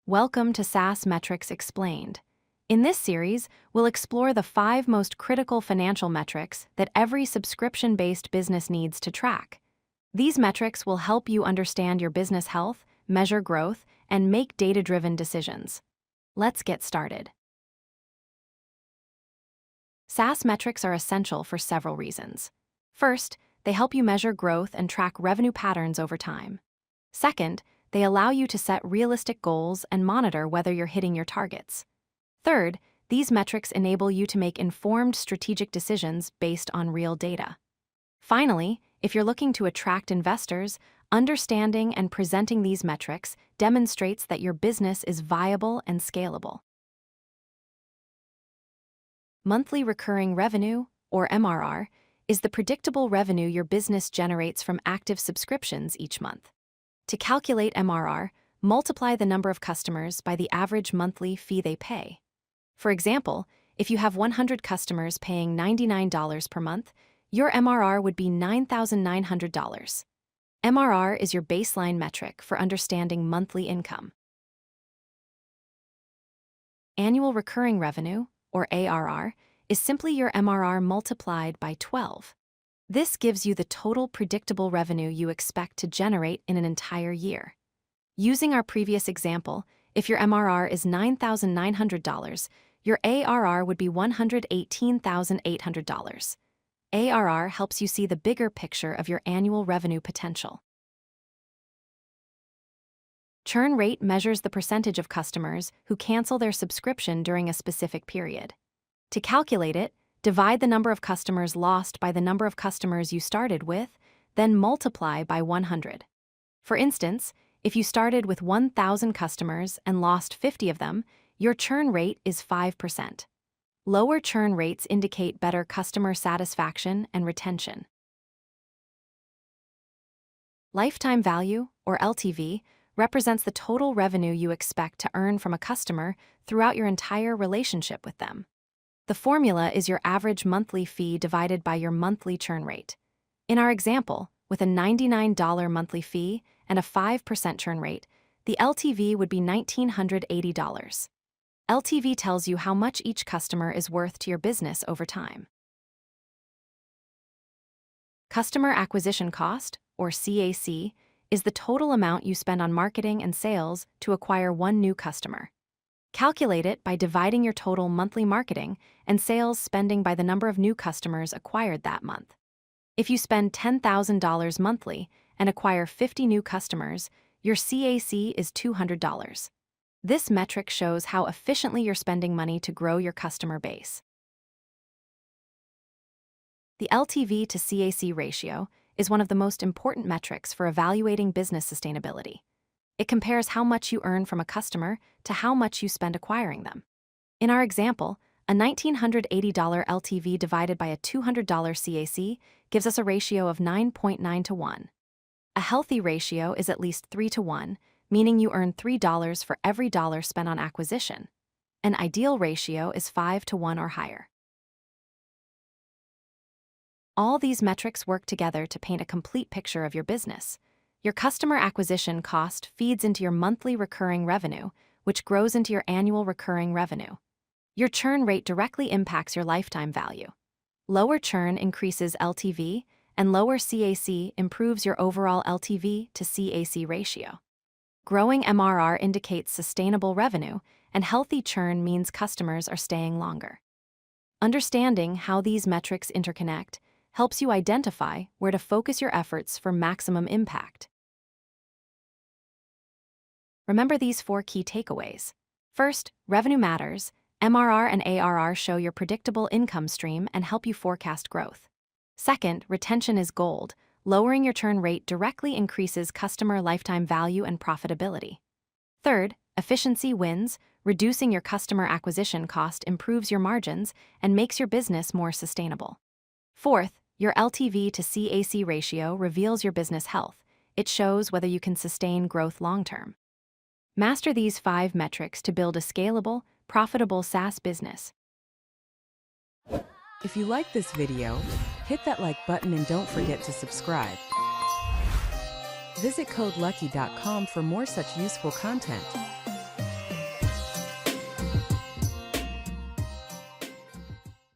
Welcome to SaaS Metrics Explained. In this series, we'll explore the 5 most critical financial metrics that every subscription-based business needs to track. These metrics will help you understand your business health, measure growth, and make data-driven decisions. Let's get started. SaaS metrics are essential for several reasons. First, they help you measure growth and track revenue patterns over time. Second, they allow you to set realistic goals and monitor whether you're hitting your targets. Third, these metrics enable you to make informed strategic decisions based on real data. Finally, if you're looking to attract investors, understanding and presenting these metrics demonstrates that your business is viable and scalable. Monthly recurring revenue, or MRR, is the predictable revenue your business generates from active subscriptions each month. To calculate MRR, multiply the number of customers by the average monthly fee they pay. For example, if you have 100 customers paying $99 per month, your MRR would be $9,900. MRR is your baseline metric for understanding monthly income. Annual recurring revenue, or ARR, is simply your MRR multiplied by 12. This gives you the total predictable revenue you expect to generate in an entire year. Using our previous example, if your MRR is $9,900, your ARR would be $118,800. ARR helps you see the bigger picture of your annual revenue potential. Churn rate measures the percentage of customers who cancel their subscription during a specific period. To calculate it, divide the number of customers lost by the number of customers you started with, then multiply by 100. For instance, if you started with 1,000 customers and lost 50 of them, your churn rate is 5%. Lower churn rates indicate better customer satisfaction and retention. Lifetime value, or LTV, represents the total revenue you expect to earn from a customer throughout your entire relationship with them. The formula is your average monthly fee divided by your monthly churn rate. In our example, with a $99 monthly fee and a 5% churn rate, the LTV would be $1,980. LTV tells you how much each customer is worth to your business over time. Customer acquisition cost, or CAC, is the total amount you spend on marketing and sales to acquire one new customer. Calculate it by dividing your total monthly marketing and sales spending by the number of new customers acquired that month. If you spend $10,000 monthly and acquire 50 new customers, your CAC is $200. This metric shows how efficiently you're spending money to grow your customer base. The LTV to CAC ratio is one of the most important metrics for evaluating business sustainability. It compares how much you earn from a customer to how much you spend acquiring them. In our example, a $1,980 LTV divided by a $200 CAC gives us a ratio of 9.9 to 1. A healthy ratio is at least 3 to 1, meaning you earn $3 for every dollar spent on acquisition. An ideal ratio is 5 to 1 or higher. All these metrics work together to paint a complete picture of your business. Your customer acquisition cost feeds into your monthly recurring revenue, which grows into your annual recurring revenue. Your churn rate directly impacts your lifetime value. Lower churn increases LTV, and lower CAC improves your overall LTV to CAC ratio. Growing MRR indicates sustainable revenue, and healthy churn means customers are staying longer. Understanding how these metrics interconnect helps you identify where to focus your efforts for maximum impact. Remember these 4 key takeaways. First, revenue matters. MRR and ARR show your predictable income stream and help you forecast growth. Second, retention is gold. Lowering your churn rate directly increases customer lifetime value and profitability. Third, efficiency wins. Reducing your customer acquisition cost improves your margins and makes your business more sustainable. Fourth, your LTV to CAC ratio reveals your business health. It shows whether you can sustain growth long-term. Master these 5 metrics to build a scalable, profitable SaaS business. If you like this video, hit that like button and don't forget to subscribe. Visit codelucky.com for more such useful content.